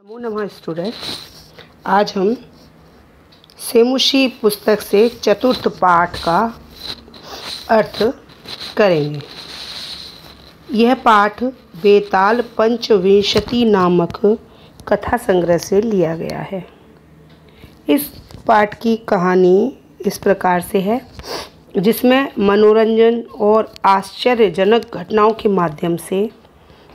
नमो नमः स्टूडेंट। आज हम सेमुशी पुस्तक से चतुर्थ पाठ का अर्थ करेंगे। यह पाठ बेताल पंचविंशति नामक कथा संग्रह से लिया गया है। इस पाठ की कहानी इस प्रकार से है, जिसमें मनोरंजन और आश्चर्यजनक घटनाओं के माध्यम से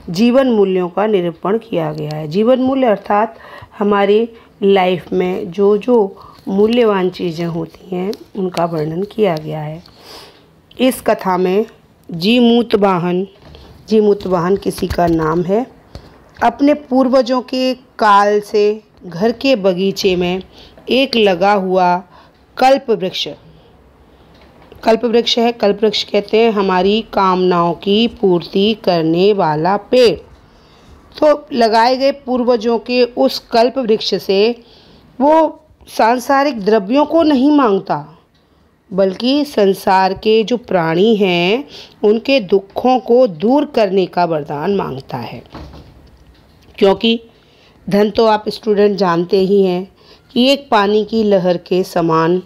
जीवन मूल्यों का निरूपण किया गया है। जीवन मूल्य अर्थात हमारी लाइफ में जो जो मूल्यवान चीज़ें होती हैं उनका वर्णन किया गया है। इस कथा में जीमूतवाहन किसी का नाम है। अपने पूर्वजों के काल से घर के बगीचे में एक लगा हुआ कल्प वृक्ष है। कल्प वृक्ष कहते हैं हमारी कामनाओं की पूर्ति करने वाला पेड़। तो लगाए गए पूर्वजों के उस कल्प वृक्ष से वो सांसारिक द्रव्यों को नहीं मांगता, बल्कि संसार के जो प्राणी हैं उनके दुखों को दूर करने का वरदान मांगता है। क्योंकि धन तो आप स्टूडेंट जानते ही हैं कि एक पानी की लहर के समान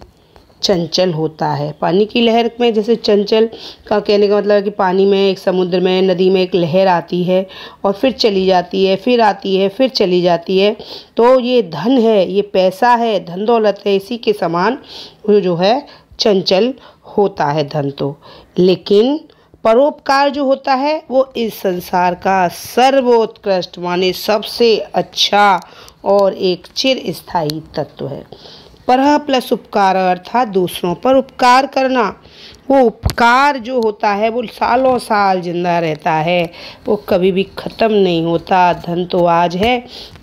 चंचल होता है। पानी की लहर में जैसे चंचल का कहने का मतलब है कि पानी में, एक समुद्र में, नदी में एक लहर आती है और फिर चली जाती है, फिर आती है, फिर चली जाती है। तो ये धन है, ये पैसा है, धन दौलत है, इसी के समान जो है चंचल होता है धन तो। लेकिन परोपकार जो होता है वो इस संसार का सर्वोत्कृष्ट माने सबसे अच्छा और एक चिरस्थायी तत्व है। परह प्लस उपकार अर्थात दूसरों पर उपकार करना। वो उपकार जो होता है वो सालों साल जिंदा रहता है, वो कभी भी ख़त्म नहीं होता। धन तो आज है,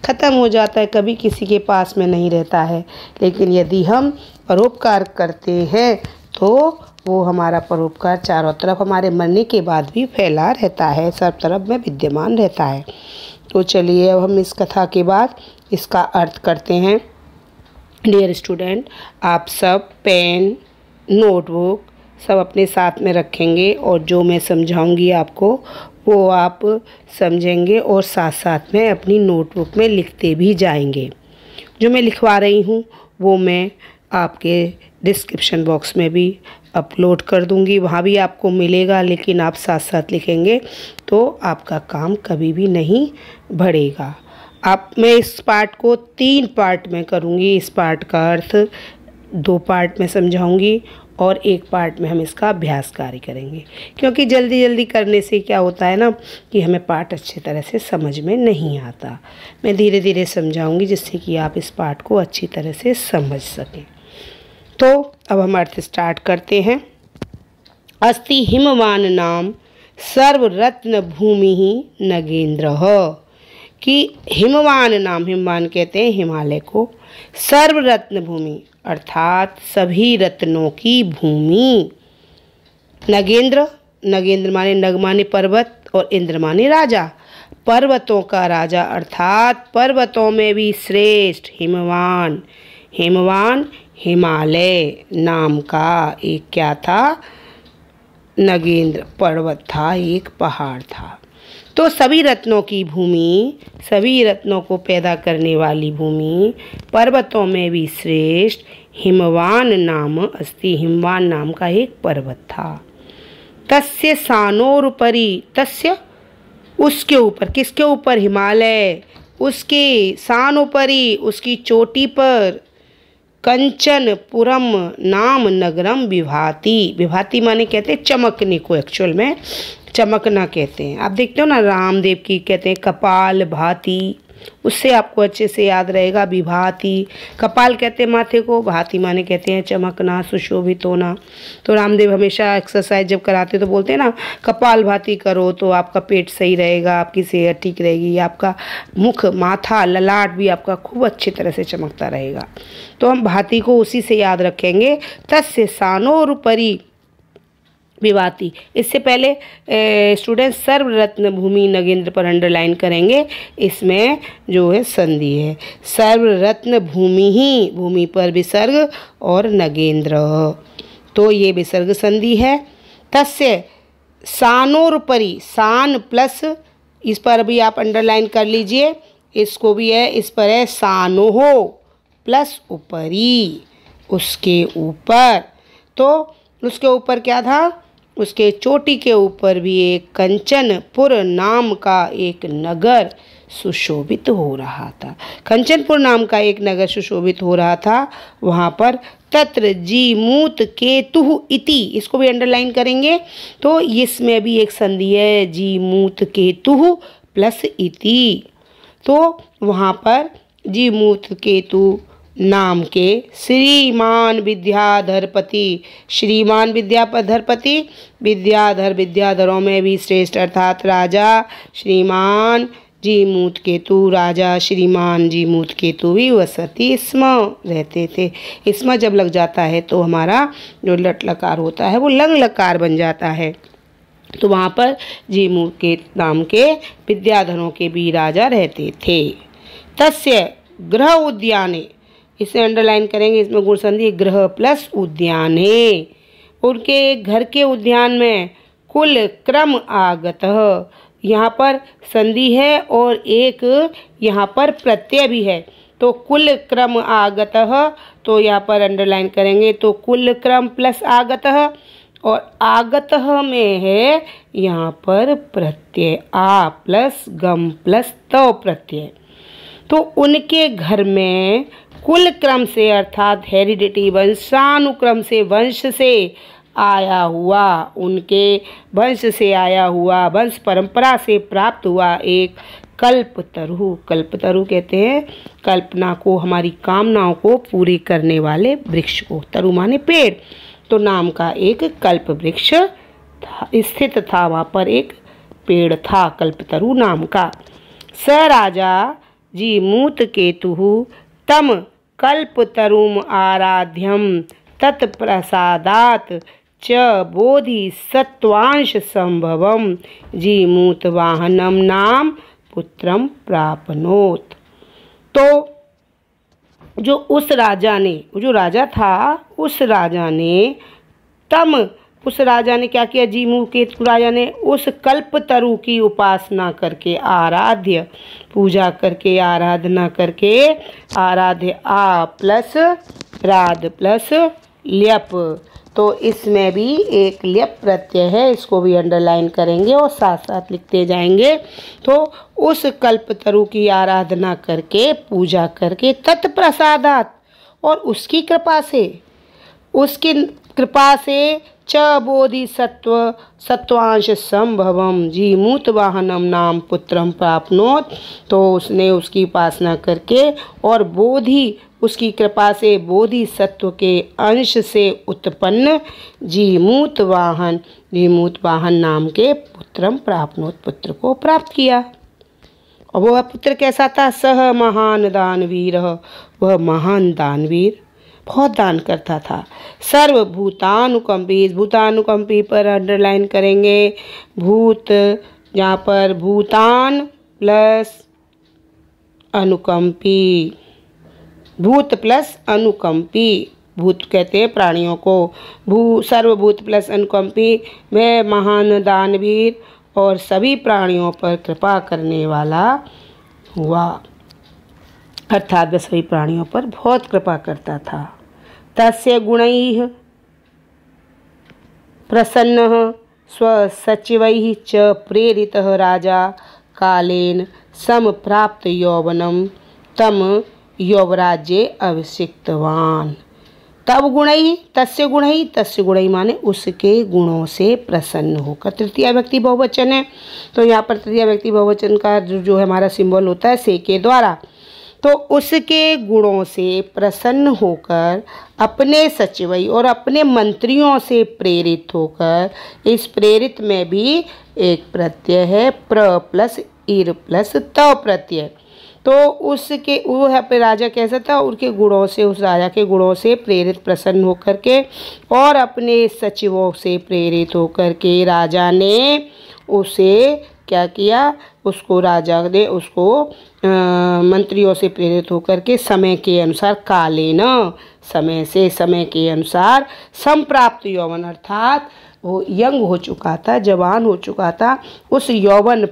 ख़त्म हो जाता है, कभी किसी के पास में नहीं रहता है। लेकिन यदि हम परोपकार करते हैं तो वो हमारा परोपकार चारों तरफ हमारे मरने के बाद भी फैला रहता है, सब तरफ में विद्यमान रहता है। तो चलिए अब हम इस कथा के बाद इसका अर्थ करते हैं। डियर स्टूडेंट, आप सब पेन, नोटबुक सब अपने साथ में रखेंगे और जो मैं समझाऊंगी आपको वो आप समझेंगे और साथ साथ में अपनी नोटबुक में लिखते भी जाएंगे। जो मैं लिखवा रही हूँ वो मैं आपके डिस्क्रिप्शन बॉक्स में भी अपलोड कर दूंगी, वहाँ भी आपको मिलेगा। लेकिन आप साथ साथ लिखेंगे तो आपका काम कभी भी नहीं बढ़ेगा। मैं इस पार्ट को 3 पार्ट में करूँगी। इस पार्ट का अर्थ 2 पार्ट में समझाऊँगी और 1 पार्ट में हम इसका अभ्यास कार्य करेंगे। क्योंकि जल्दी जल्दी करने से क्या होता है ना कि हमें पार्ट अच्छी तरह से समझ में नहीं आता। मैं धीरे धीरे समझाऊँगी जिससे कि आप इस पार्ट को अच्छी तरह से समझ सकें। तो अब हम अर्थ स्टार्ट करते हैं। अस्ति हिमवान नाम सर्वरत्न भूमि नगेंद्र कि हिमवान नाम, हिमवान कहते हैं हिमालय को, सर्वरत्न भूमि अर्थात सभी रत्नों की भूमि। नगेंद्र, नगेंद्र माने नग माने पर्वत और इंद्र माने राजा। पर्वतों का राजा अर्थात पर्वतों में भी श्रेष्ठ हिमवान। हिमवान हिमालय नाम का एक क्या था? नगेंद्र पर्वत था, एक पहाड़ था। तो सभी रत्नों की भूमि, सभी रत्नों को पैदा करने वाली भूमि, पर्वतों में भी श्रेष्ठ हिमवान नाम अस्ति, हिमवान नाम का एक पर्वत था। तस्य सानोरुपरि, तस्य उसके ऊपर, किसके ऊपर? हिमालय, उसके सानोपरि उसकी चोटी पर, कंचनपुरम नाम नगरम विभाति। विभाति माने कहते हैं चमकने को, एक्चुअल में चमकना कहते हैं। आप देखते हो ना रामदेव की कहते हैं कपाल भाति, उससे आपको अच्छे से याद रहेगा। विभाति, कपाल कहते हैं माथे को, भाति माने कहते हैं चमकना, सुशोभित होना। तो रामदेव हमेशा एक्सरसाइज जब कराते तो बोलते हैं ना कपाल भाति करो तो आपका पेट सही रहेगा, आपकी सेहत ठीक रहेगी, आपका मुख, माथा, ललाट भी आपका खूब अच्छी तरह से चमकता रहेगा। तो हम भाति को उसी से याद रखेंगे। तस्य सानोरुपरि विभाति। इससे पहले स्टूडेंट सर्वरत्न भूमि नगेंद्र पर अंडरलाइन करेंगे। इसमें जो है संधि है, सर्वरत्न भूमि ही, भूमि पर विसर्ग और नगेंद्र, तो ये विसर्ग संधि है। तस्य सानोरुपरि, सान प्लस इस पर भी आप अंडरलाइन कर लीजिए। इसको भी है, इस पर है सानोहो प्लस उपरी, उसके ऊपर। तो उसके ऊपर क्या था, उसके चोटी के ऊपर भी एक कंचनपुर नाम का एक नगर सुशोभित हो रहा था। कंचनपुर नाम का एक नगर सुशोभित हो रहा था। वहाँ पर तत्र जीमूत केतु इति, इसको भी अंडरलाइन करेंगे। तो इसमें भी एक संधि है, जीमूत केतु प्लस इति। तो वहाँ पर जीमूत केतु नाम के श्रीमान विद्याधरपति, श्रीमान विद्याधरपति, विद्याधर, विद्याधरों में भी श्रेष्ठ अर्थात राजा श्रीमान जीमूत केतु, राजा श्रीमान जीमूत केतु भी वसति स्म, रहते थे। इसमें जब लग जाता है तो हमारा जो लट लकार होता है वो लंग लकार बन जाता है। तो वहाँ पर जीमूत के नाम के विद्याधरों के भी राजा रहते थे। तस्य गृह उद्याने, इसे अंडरलाइन करेंगे, इसमें गुण संधि गृह प्लस उद्याने, उनके घर के उद्यान में कुल क्रम आगतः, यहाँ पर संधि है और एक यहाँ पर प्रत्यय भी है। तो कुल क्रम आगतः, तो यहाँ पर अंडरलाइन करेंगे, तो कुल क्रम प्लस आगतः, और आगतः में है यहाँ पर प्रत्यय आ प्लस गम प्लस त प्रत्यय। तो उनके घर में कुल क्रम से अर्थात हेरिडिटी वंशानुक्रम से, वंश से आया हुआ, उनके वंश से आया हुआ, वंश परंपरा से प्राप्त हुआ एक कल्पतरु, कल्पतरु कहते हैं कल्पना को, हमारी कामनाओं को पूरी करने वाले वृक्ष को, तरु माने पेड़, तो नाम का एक कल्प वृक्ष स्थित था। वहाँ पर एक पेड़ था कल्पतरु नाम का। स राजा जीमूत केतु तम कल्पतरुम आराध्यम तत्प्रसादात च बोधिसत्वांश संभवम जीमूत वाहनम नाम पुत्रम प्रापनोत। तो जो उस राजा ने, जो राजा था उस राजा ने उस राजा ने क्या किया, जीमूत केतु राजा ने उस कल्पतरु की उपासना करके, आराध्य पूजा करके, आराधना करके, आराध्य आ प्लस राध प्लस ल्यप, तो इसमें भी एक ल्यप प्रत्यय है, इसको भी अंडरलाइन करेंगे और साथ साथ लिखते जाएंगे। तो उस कल्पतरु की आराधना करके, पूजा करके, तत्प्रसादात, और उसकी कृपा से, उसकी कृपा से च बोधिसत्व सत्वांश संभवम जीमूत वाहनम नाम पुत्रम प्राप्नोत, तो उसने उसकी उपासना करके और बोधि, उसकी कृपा से बोधिसत्व के अंश से उत्पन्न जीमूत वाहन नाम के पुत्रम प्राप्नोत, पुत्र को प्राप्त किया। और वह पुत्र कैसा था, सह महान दानवीर, वह महान दानवीर बहुत दान करता था। सर्वभूतानुकंपी, भूतानुकंपी पर अंडरलाइन करेंगे, भूत यहाँ पर भूतान प्लस अनुकंपी, भूत प्लस अनुकंपी, भूत कहते हैं प्राणियों को, सर्वभूत प्लस अनुकंपी, वह महान दानवीर और सभी प्राणियों पर कृपा करने वाला हुआ, अर्थात वह सभी प्राणियों पर बहुत कृपा करता था। तस्य गुणैः प्रसन्नः स्वसचिवैः च प्रेरितः राजा कालेन समप्राप्त यौवनं तम यौवराज्ये अभिषिक्तवान। तब गुणैः, तस्य गुणैः, तस्य गुणैः माने उसके गुणों से प्रसन्न होकर, तृतीया व्यक्ति बहुवचन है, तो यहाँ पर तृतीया व्यक्ति बहुवचन का जो हमारा सिंबल होता है से के द्वारा, तो उसके गुणों से प्रसन्न होकर अपने सचिवई और अपने मंत्रियों से प्रेरित होकर, इस प्रेरित में भी एक प्रत्यय है प्र प्लस इर प्लस त प्रत्यय, तो उसके वो राजा कैसा था, उनके गुणों से, उस राजा के गुणों से प्रेरित प्रसन्न होकर के और अपने सचिवों से प्रेरित होकर के राजा ने उसे क्या किया, उसको राजा ने उसको मंत्रियों से प्रेरित होकर के समय के अनुसार, कालेन समय से, समय के अनुसार, संप्राप्त यौवन अर्थात वो यंग हो चुका था, जवान हो चुका था, उस यौवन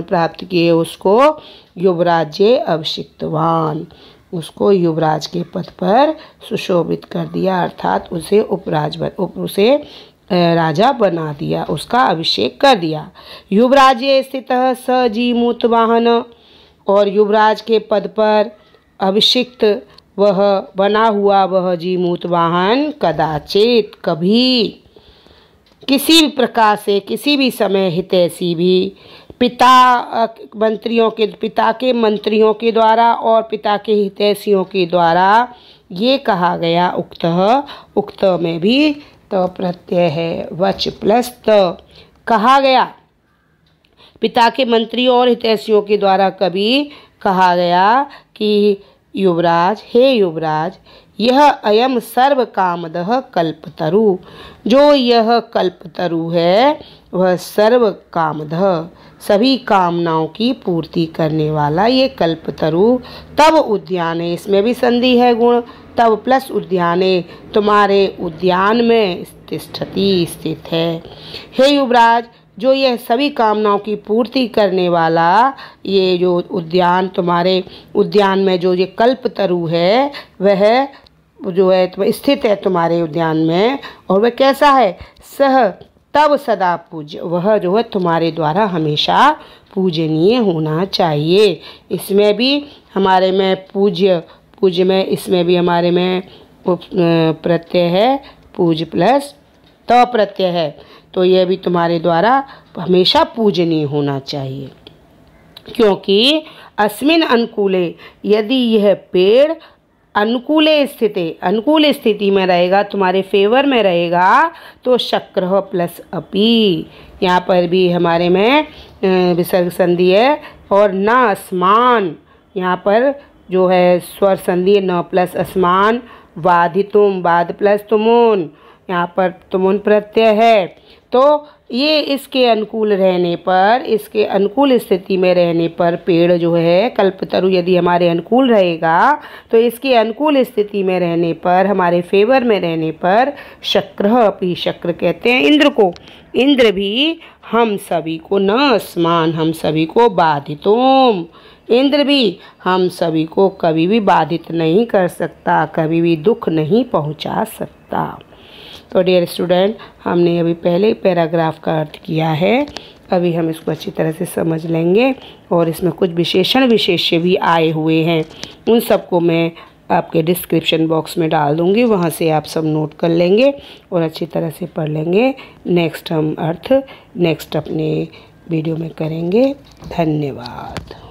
प्राप्त किए उसको युवराज्य अभिषिक्तवान, उसको युवराज के पद पर सुशोभित कर दिया, अर्थात उसे राजा बना दिया, उसका अभिषेक कर दिया। युवराज्य स्थितः स जीमूत वाहन, और युवराज के पद पर अभिषिक्त वह बना हुआ वह जीमूत वाहन कदाचित कभी किसी भी प्रकार से किसी भी समय हितैषी भी पिता के मंत्रियों के द्वारा और पिता के हितैषियों के द्वारा ये कहा गया, उक्त में भी त प्रत्यय है, वच प्लस त, कहा गया, पिता के मंत्रियों और हितैषियों के द्वारा कभी कहा गया कि युवराज, हे युवराज, यह अयम सर्व कामदः कल्पतरु, जो यह कल्पतरु है वह सर्व कामदः, सभी कामनाओं की पूर्ति करने वाला ये कल्पतरु, तब उद्याने, इसमें भी संधि है गुण, तब प्लस उद्याने, तुम्हारे उद्यान में तिष्ठति, स्थित है। हे युवराज, जो यह सभी कामनाओं की पूर्ति करने वाला ये जो उद्यान, तुम्हारे उद्यान में जो ये कल्पतरु है वह जो है स्थित है तुम्हारे उद्यान में, और वह कैसा है, सह तब सदा पूज्य, वह जो है तुम्हारे द्वारा हमेशा पूजनीय होना चाहिए। इसमें भी हमारे में पूज्य में इसमें भी हमारे में प्रत्यय है, पूज्य प्लस त प्रत्यय है, तो यह भी तुम्हारे द्वारा हमेशा पूजनीय होना चाहिए। क्योंकि अस्मिन अनुकूले, यदि यह पेड़ अनुकूल स्थिति में रहेगा, तुम्हारे फेवर में रहेगा, तो शक्रः प्लस अपि, यहाँ पर भी हमारे में विसर्ग संधि है, और न अस्मान, यहाँ पर जो है स्वर संधि न प्लस अस्मान, वाधितुम, वाद प्लस तुमुन, यहाँ पर तुमुन प्रत्यय है, तो ये इसके अनुकूल रहने पर, इसके अनुकूल स्थिति में रहने पर पेड़ जो है कल्पतरु यदि हमारे अनुकूल रहेगा, तो इसके अनुकूल स्थिति में रहने पर, हमारे फेवर में रहने पर, शक्रः अपि, शक्र कहते हैं इंद्र को, इंद्र भी हम सभी को, न अस्मान, हम सभी को, बाधितुम, इंद्र भी हम सभी को कभी भी बाधित नहीं कर सकता, कभी भी दुख नहीं पहुंचा सकता। तो डियर स्टूडेंट, हमने अभी पहले पैराग्राफ का अर्थ किया है, अभी हम इसको अच्छी तरह से समझ लेंगे, और इसमें कुछ विशेष्य भी आए हुए हैं, उन सबको मैं आपके डिस्क्रिप्शन बॉक्स में डाल दूँगी, वहाँ से आप सब नोट कर लेंगे और अच्छी तरह से पढ़ लेंगे। नेक्स्ट हम अर्थ नेक्स्ट अपने वीडियो में करेंगे। धन्यवाद।